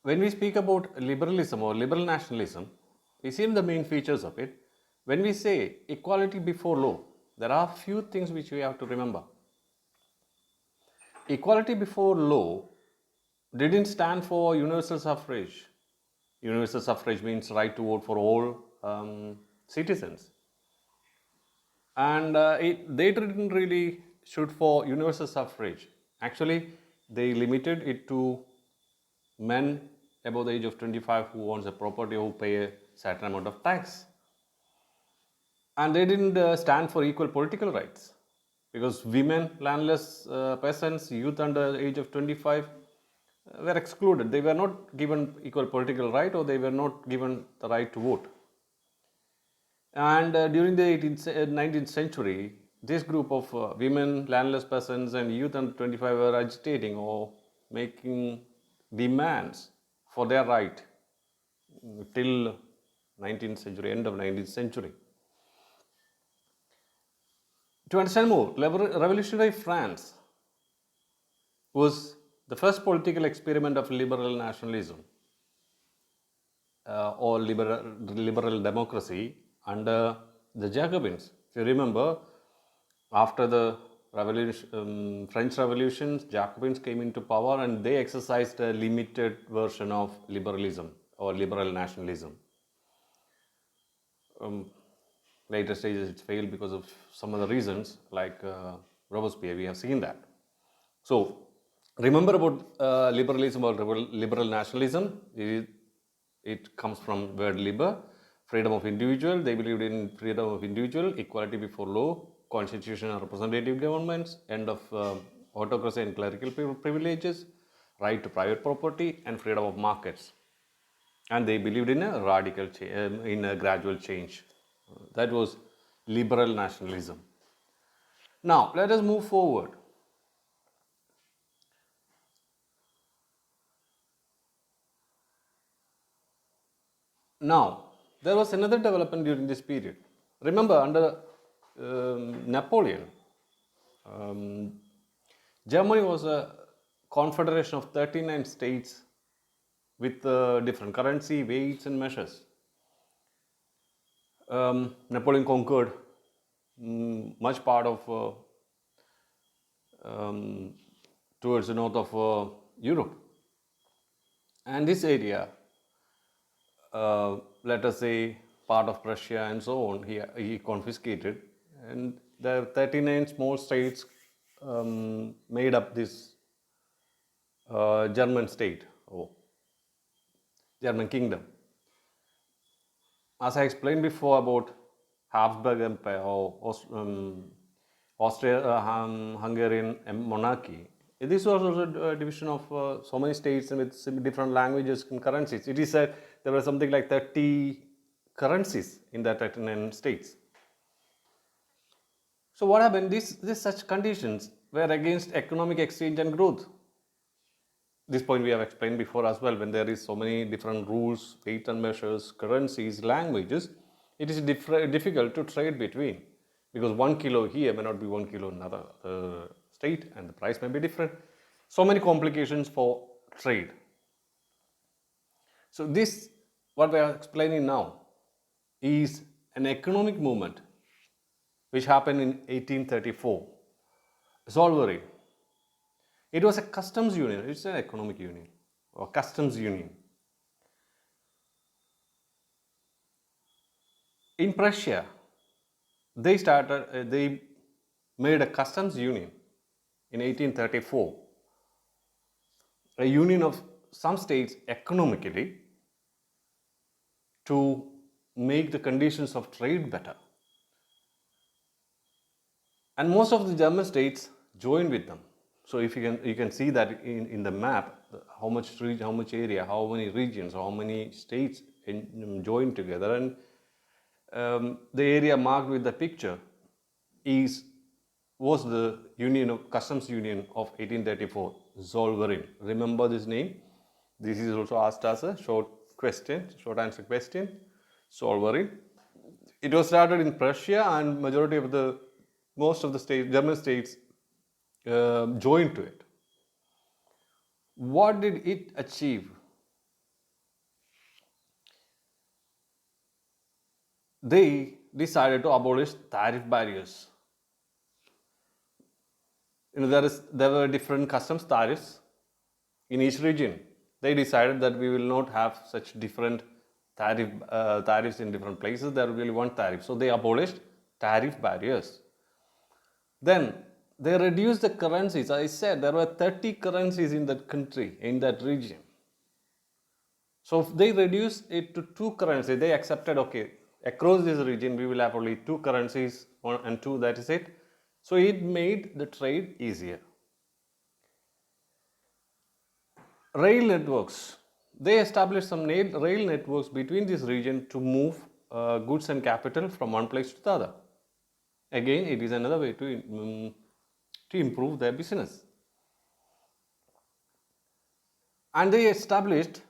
When we speak about liberalism or liberal nationalism, we see the main features of it. When we say equality before law, there are few things which we have to remember. Equality before law didn't stand for universal suffrage. Universal suffrage means right to vote for all citizens. And they didn't really shoot for universal suffrage. Actually, they limited it to men above the age of 25 who owns a property who pay a certain amount of tax. And they didn't stand for equal political rights because women, landless peasants, youth under the age of 25 were excluded. They were not given equal political right or they were not given the right to vote. And during the 19th century, this group of women, landless peasants, and youth under 25 were agitating or making demands for their right till 19th century, end of 19th century. To understand more, revolutionary France was the first political experiment of liberal nationalism or liberal democracy under the Jacobins. If you remember, after the French Revolution, Jacobins came into power and they exercised a limited version of liberalism or liberal nationalism. Later stages it failed because of some other reasons like Robespierre. We have seen that. So remember about liberalism or liberal nationalism. It comes from word liber, freedom of individual. They believed in freedom of individual, equality before law, constitutional and representative governments, end of autocracy and clerical privileges, right to private property, and freedom of markets. And they believed in a in a gradual change. That was liberal nationalism. Now let us move forward. Now, there was another development during this period. Remember, under Napoleon, um, Germany was a confederation of 39 states with different currency, weights, and measures. Napoleon conquered much part of towards the north of Europe. And this area, let us say part of Prussia and so on, he confiscated. And the 39 small states made up this German state or German kingdom. As I explained before about Habsburg Empire or Hungarian monarchy, this was also a division of so many states with different languages and currencies. It is said there were something like 30 currencies in the 39 states. So what happened? These such conditions were against economic exchange and growth. This point we have explained before as well. When there is so many different rules, weight and measures, currencies, languages, it is difficult to trade between because 1 kilo here may not be 1 kilo in another state and the price may be different. So many complications for trade. So this, what we are explaining now, is an economic movement which happened in 1834. Zollverein. It was a customs union. It's an economic union or customs union. In Prussia, they made a customs union in 1834, a union of some states economically to make the conditions of trade better. And most of the German states joined with them. So if you can see that in the map, how much area, how many regions, how many states joined together, and the area marked with the picture was the customs union of 1834, Zollverein. Remember this name. This is also asked as a short answer question. Zollverein. It was started in Prussia, and most of the German states joined to it. What did it achieve? they decided to abolish tariff barriers. There were different customs tariffs in each region. They decided that we will not have such different tariffs in different places. There will be one tariff. So they abolished tariff barriers. Then they reduced the currencies. I said there were 30 currencies in that country, in that region. So they reduced it to two currencies. They accepted, okay, across this region we will have only two currencies, one and two, that is it. So it made the trade easier. Rail networks. They established some rail networks between this region to move goods and capital from one place to the other. Again, it is another way to improve their business. And they established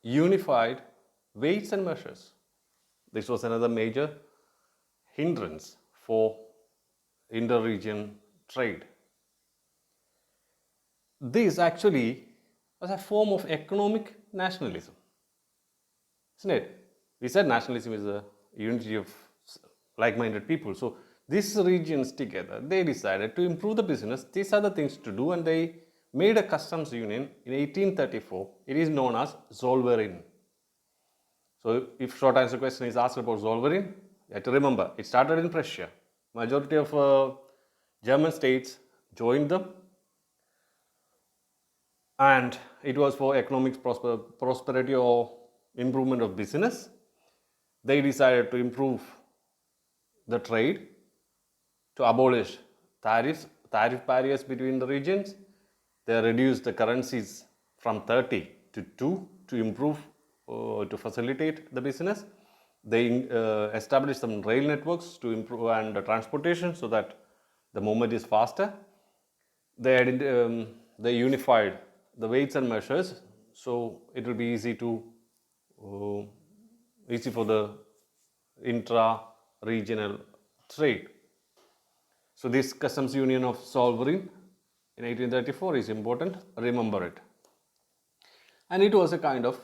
unified weights and measures. This was another major hindrance for inter-region trade. This actually was a form of economic nationalism, isn't it? We said nationalism is a unity of like-minded people. So these regions together, they decided to improve the business. These are the things to do, and they made a customs union in 1834. It is known as Zollverein. So if short answer question is asked about Zollverein, you have to remember it started in Prussia. Majority of German states joined them, and it was for economic prosperity or improvement of business. They decided to improve the trade, to abolish tariff barriers between the regions. They reduced the currencies from 30 to 2 to improve, to facilitate the business. They established some rail networks to improve and transportation so that the movement is faster. They unified the weights and measures, so it will be easy for the intra-regional trade. So this customs union of Zollverein in 1834 is important. Remember it. And it was a kind of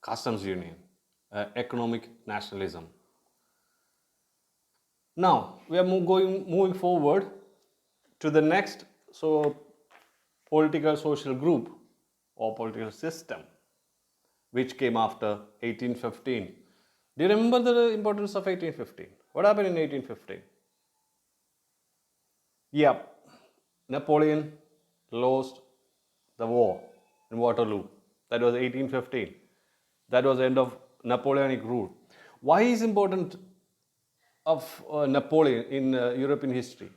customs union, economic nationalism. Now we are moving forward to the next political social group or political system which came after 1815. Do you remember the importance of 1815? What happened in 1815? Yep, Napoleon lost the war in Waterloo. That was 1815. That was the end of Napoleonic rule. Why is important of Napoleon in European history?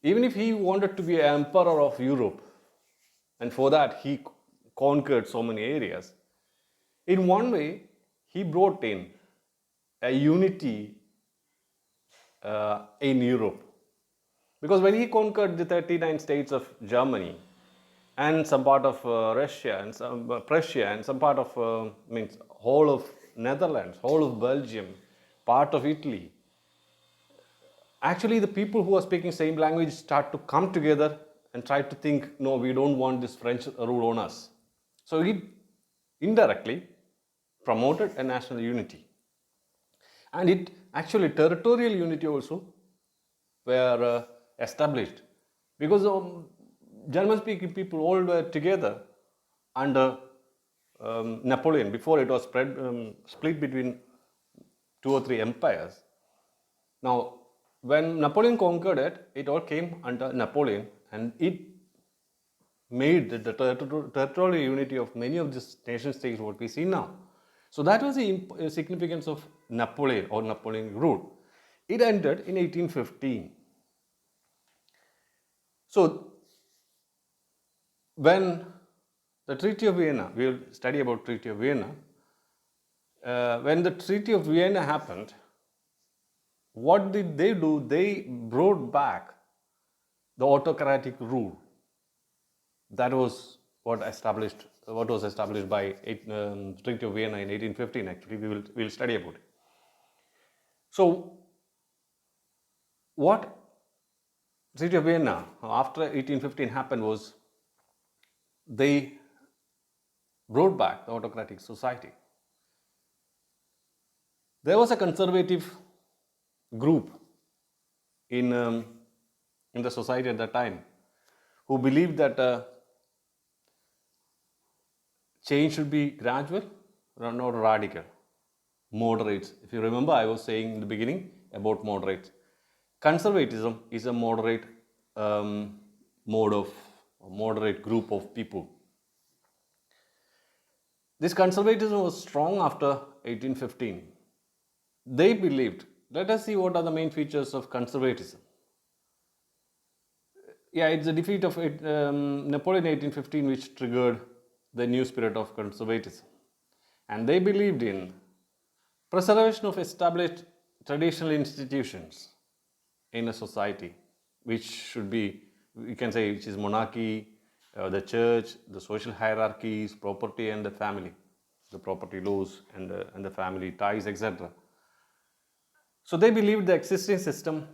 Even if he wanted to be emperor of Europe, and for that he conquered so many areas, in one way he brought in a unity in Europe. Because when he conquered the 39 states of Germany and some part of Russia and some Prussia and some part of whole of Netherlands, whole of Belgium, part of Italy, actually the people who are speaking same language start to come together and try to think, no, we don't want this French rule on us. So he indirectly promoted a national unity. And it actually territorial unity also were established, because German speaking people all were together under Napoleon. Before it was split between 2 or 3 empires. Now when Napoleon conquered it, it all came under Napoleon, and it made the territorial unity of many of these nation states what we see now. So that was the significance of Napoleon or Napoleonic rule. It ended in 1815. So when the Treaty of Vienna, we will study about Treaty of Vienna. When the Treaty of Vienna happened, what did they do? They brought back the autocratic rule. That was what was established by Treaty of Vienna in 1815. Actually, we will study about it. So what Treaty of Vienna after 1815 happened was they brought back the autocratic society. There was a conservative group in, in the society at that time who believed that change should be gradual, not radical. Moderates. If you remember, I was saying in the beginning about moderates. Conservatism is a moderate mode of, moderate group of people. This conservatism was strong after 1815. They believed, let us see what are the main features of conservatism. Yeah, it's the defeat of Napoleon 1815 which triggered the new spirit of conservatism. And they believed in preservation of established traditional institutions in a society, which should be, we can say, which is monarchy, the church, the social hierarchies, property and the family, the property laws and the family ties, etc. So they believed the existing system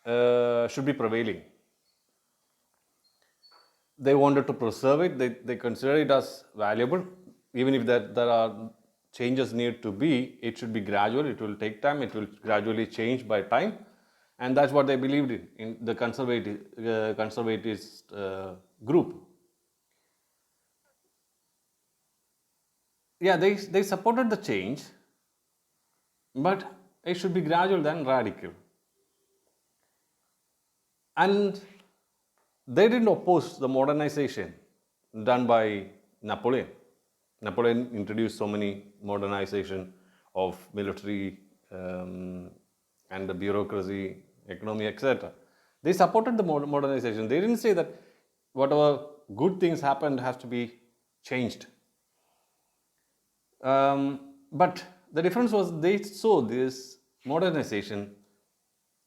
should be prevailing. They wanted to preserve it. They consider it as valuable, even if there are changes need to be. It should be gradual. It will take time. It will gradually change by time, and that's what they believed in the conservatist group. Yeah, they supported the change, but it should be gradual than radical. And they didn't oppose the modernization done by Napoleon. Napoleon introduced so many modernization of military and the bureaucracy, economy, etc. They supported the modernization. They didn't say that whatever good things happened has to be changed. But the difference was they saw this modernization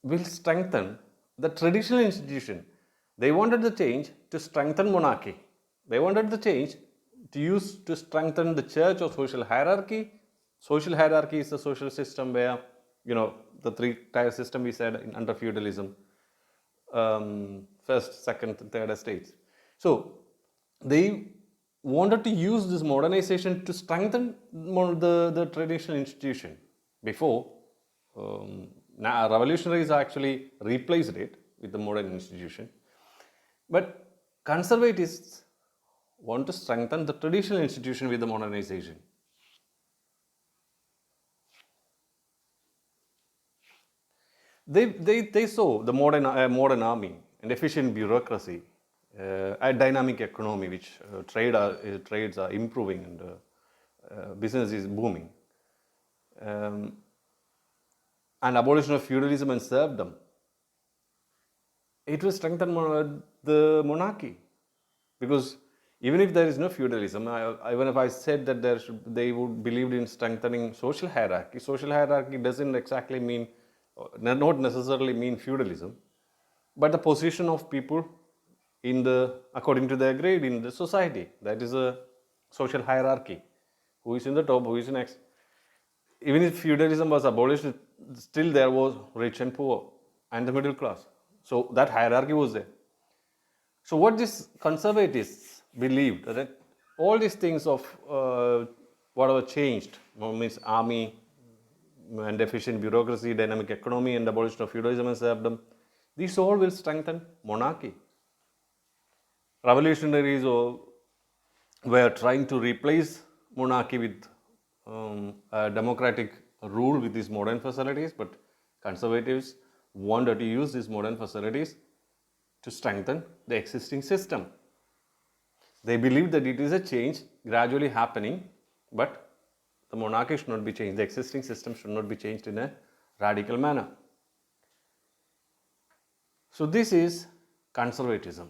will strengthen the traditional institution. They wanted the change to strengthen monarchy. They wanted the change to strengthen the church or social hierarchy. Social hierarchy is the social system where, the three-tier system we said under feudalism, first, second, third estates. So they wanted to use this modernization to strengthen the traditional institution. Before, revolutionaries actually replaced it with the modern institution. But conservatives want to strengthen the traditional institution with the modernization. They saw the modern army and efficient bureaucracy, a dynamic economy, which trades are improving and business is booming, and abolition of feudalism and serfdom. It will strengthen the monarchy, because even if there is no feudalism, even if I said that they would believe in strengthening social hierarchy. Social hierarchy doesn't exactly mean, not necessarily mean feudalism, but the position of people according to their grade in the society. That is a social hierarchy. Who is in the top, who is next. Even if feudalism was abolished, still there was rich and poor and the middle class. So that hierarchy was there. So what these conservatives believed, that all these things of whatever changed, means army and efficient bureaucracy, dynamic economy and abolition of feudalism and serfdom, these all will strengthen monarchy. Revolutionaries were trying to replace monarchy with a democratic rule with these modern facilities, but conservatives wanted to use these modern facilities to strengthen the existing system. They believe that it is a change gradually happening, but the monarchy should not be changed. The existing system should not be changed in a radical manner. So this is conservatism.